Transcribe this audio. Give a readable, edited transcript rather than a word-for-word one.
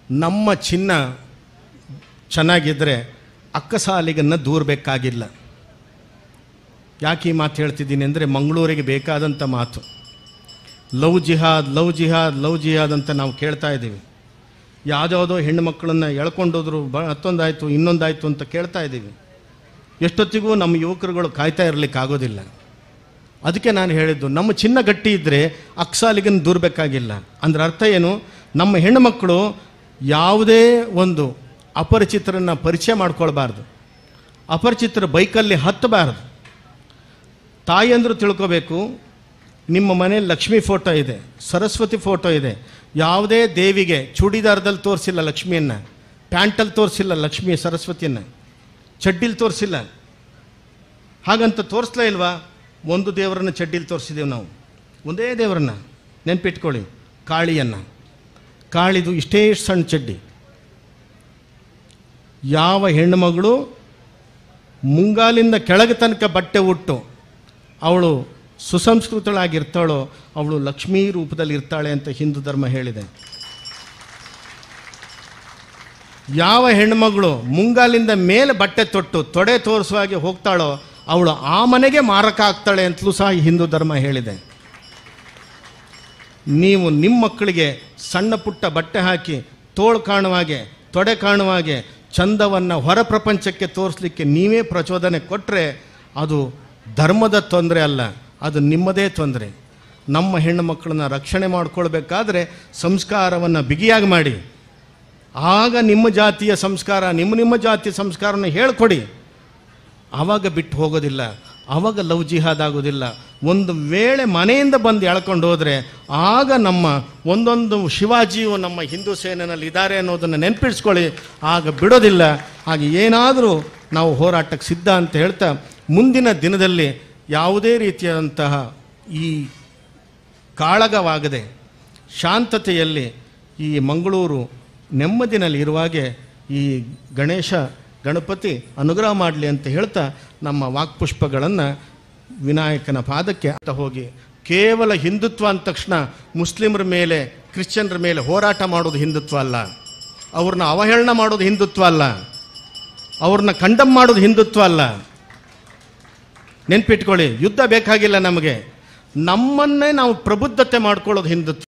ನಮ್ಮ ಚಿನ್ನ ಚೆನ್ನಾಗಿದ್ದರೆ ಅಕ್ಕಸಾಲಿಗನ್ನು ದೂರಬೇಕಾಗಿಲ್ಲ. ಯಾಕೆ ಈ ಮಾತು ಹೇಳ್ತಿದ್ದೀನಿ ಅಂದರೆ, ಮಂಗಳೂರಿಗೆ ಬೇಕಾದಂಥ ಮಾತು. ಲವ್ ಜಿಹಾದ್ ಲವ್ ಜಿಹಾದ್ ಲವ್ ಜಿಹಾದ್ ಅಂತ ನಾವು ಕೇಳ್ತಾ ಇದ್ದೀವಿ. ಯಾವುದ್ಯಾವುದೋ ಹೆಣ್ಣು ಮಕ್ಕಳನ್ನು ಎಳ್ಕೊಂಡೋದ್ರು, ಮತ್ತೊಂದಾಯಿತು ಇನ್ನೊಂದಾಯಿತು ಅಂತ ಕೇಳ್ತಾ ಇದ್ದೀವಿ. ಎಷ್ಟೊತ್ತಿಗೂ ನಮ್ಮ ಯುವಕರುಗಳು ಕಾಯ್ತಾ ಇರಲಿಕ್ಕಾಗೋದಿಲ್ಲ. ಅದಕ್ಕೆ ನಾನು ಹೇಳಿದ್ದು, ನಮ್ಮ ಚಿನ್ನ ಗಟ್ಟಿ ಇದ್ದರೆ ಅಕ್ಸಾಲಿಗನ್ನು ದೂರಬೇಕಾಗಿಲ್ಲ. ಅಂದ್ರೆ ಅರ್ಥ ಏನು? ನಮ್ಮ ಹೆಣ್ಣುಮಕ್ಕಳು ಯಾವುದೇ ಒಂದು ಅಪರಿಚಿತರನ್ನು ಪರಿಚಯ ಮಾಡ್ಕೊಳ್ಬಾರ್ದು, ಅಪರಿಚಿತರ ಬೈಕಲ್ಲಿ ಹತ್ತಬಾರ್ದು. ತಾಯಿಯಂದರು ತಿಳ್ಕೋಬೇಕು, ನಿಮ್ಮ ಮನೆಯಲ್ಲಿ ಲಕ್ಷ್ಮೀ ಫೋಟೋ ಇದೆ, ಸರಸ್ವತಿ ಫೋಟೋ ಇದೆ. ಯಾವುದೇ ದೇವಿಗೆ ಚೂಡಿದಾರದಲ್ಲಿ ತೋರಿಸಿಲ್ಲ ಲಕ್ಷ್ಮಿಯನ್ನು, ಪ್ಯಾಂಟಲ್ಲಿ ತೋರಿಸಿಲ್ಲ ಲಕ್ಷ್ಮಿ ಸರಸ್ವತಿಯನ್ನು, ಚಡ್ಡಿಲಿ ತೋರಿಸಿಲ್ಲ. ಹಾಗಂತ ತೋರಿಸ್ಲೇ ಇಲ್ವಾ? ಒಂದು ದೇವರನ್ನು ಚಡ್ಡಿಲಿ ತೋರಿಸಿದ್ದೇವೆ ನಾವು, ಒಂದೇ ದೇವರನ್ನು. ನೆನ್ಪಿಟ್ಕೊಳ್ಳಿ, ಕಾಳಿಯನ್ನು. ಕಾಳಿದು ಇಷ್ಟೇ ಸಣ್ಣ ಚಡ್ಡಿ. ಯಾವ ಹೆಣ್ಣುಮಗಳು ಮುಂಗಾಲಿಂದ ಕೆಳಗೆ ತನಕ ಬಟ್ಟೆ ಉಟ್ಟು ಅವಳು ಸುಸಂಸ್ಕೃತಳಾಗಿರ್ತಾಳೋ ಅವಳು ಲಕ್ಷ್ಮೀ ರೂಪದಲ್ಲಿ ಇರ್ತಾಳೆ ಅಂತ ಹಿಂದೂ ಧರ್ಮ ಹೇಳಿದೆ. ಯಾವ ಹೆಣ್ಣುಮಗಳು ಮುಂಗಾಲಿಂದ ಮೇಲೆ ಬಟ್ಟೆ ತೊಟ್ಟು ತೊಡೆ ತೋರಿಸುವಾಗೆ ಹೋಗ್ತಾಳೋ ಅವಳು ಆ ಮನೆಗೆ ಮಾರಕ ಆಗ್ತಾಳೆ ಅಂತಲೂ ಸಹ ಹಿಂದೂ ಧರ್ಮ ಹೇಳಿದೆ. ನೀವು ನಿಮ್ಮ ಮಕ್ಕಳಿಗೆ ಸಣ್ಣ ಪುಟ್ಟ ಬಟ್ಟೆ ಹಾಕಿ ತೋಳು ಕಾಣುವಾಗೆ ತೊಡೆ ಕಾಣುವಾಗೆ ಚಂದವನ್ನು ಹೊರ ಪ್ರಪಂಚಕ್ಕೆ ತೋರಿಸಲಿಕ್ಕೆ ನೀವೇ ಪ್ರಚೋದನೆ ಕೊಟ್ಟರೆ ಅದು ಧರ್ಮದ ತೊಂದರೆ ಅಲ್ಲ, ಅದು ನಿಮ್ಮದೇ ತೊಂದರೆ. ನಮ್ಮ ಹೆಣ್ಣು ಮಕ್ಕಳನ್ನ ರಕ್ಷಣೆ ಮಾಡ್ಕೊಳ್ಬೇಕಾದ್ರೆ ಸಂಸ್ಕಾರವನ್ನು ಬಿಗಿಯಾಗಿ ಮಾಡಿ. ಆಗ ನಿಮ್ಮ ಜಾತಿಯ ಸಂಸ್ಕಾರ, ನಿಮ್ಮ ಜಾತಿಯ ಸಂಸ್ಕಾರವನ್ನು ಹೇಳ್ಕೊಡಿ. ಆವಾಗ ಬಿಟ್ಟು ಹೋಗೋದಿಲ್ಲ, ಆವಾಗ ಲವ್ ಜಿಹಾದ್ ಆಗೋದಿಲ್ಲ. ಒಂದು ವೇಳೆ ಮನೆಯಿಂದ ಬಂದು ಎಳ್ಕೊಂಡು ಹೋದರೆ ಆಗ ನಮ್ಮ ಒಂದೊಂದು ಶಿವಾಜಿಯು ನಮ್ಮ ಹಿಂದೂ ಸೇನೆಯಲ್ಲಿ ಇದ್ದಾರೆ ಅನ್ನೋದನ್ನು ನೆನಪಿಸ್ಕೊಳ್ಳಿ. ಆಗ ಬಿಡೋದಿಲ್ಲ. ಹಾಗೆ ಏನಾದರೂ ನಾವು ಹೋರಾಟಕ್ಕೆ ಸಿದ್ಧ ಅಂತ ಹೇಳ್ತಾ, ಮುಂದಿನ ದಿನದಲ್ಲಿ ಯಾವುದೇ ರೀತಿಯಾದಂತಹ ಈ ಕಾಳಗವಾಗದೆ ಶಾಂತತೆಯಲ್ಲಿ ಈ ಮಂಗಳೂರು ನೆಮ್ಮದಿನಲ್ಲಿ ಇರುವಾಗೆ ಈ ಗಣಪತಿ ಅನುಗ್ರಹ ಮಾಡಲಿ ಅಂತ ಹೇಳ್ತಾ ನಮ್ಮ ವಾಕ್ಪುಷ್ಪಗಳನ್ನು ವಿನಾಯಕನ ಪಾದಕ್ಕೆ ಹೋಗಿ, ಕೇವಲ ಹಿಂದುತ್ವ ಅಂದ ತಕ್ಷಣ ಮುಸ್ಲಿಮರ ಮೇಲೆ ಕ್ರಿಶ್ಚಿಯನ್ರ ಮೇಲೆ ಹೋರಾಟ ಮಾಡೋದು ಹಿಂದುತ್ವ ಅಲ್ಲ, ಅವ್ರನ್ನ ಅವಹೇಳನ ಮಾಡೋದು ಹಿಂದುತ್ವ ಅಲ್ಲ, ಅವ್ರನ್ನ ಕಂಡಮ್ ಮಾಡೋದು ಹಿಂದುತ್ವ ಅಲ್ಲ. ನೆನ್ಪಿಟ್ಕೊಳ್ಳಿ, ಯುದ್ಧ ಬೇಕಾಗಿಲ್ಲ ನಮಗೆ, ನಮ್ಮನ್ನೇ ನಾವು ಪ್ರಬುದ್ಧತೆ ಮಾಡ್ಕೊಳ್ಳೋದು ಹಿಂದುತ್ವ.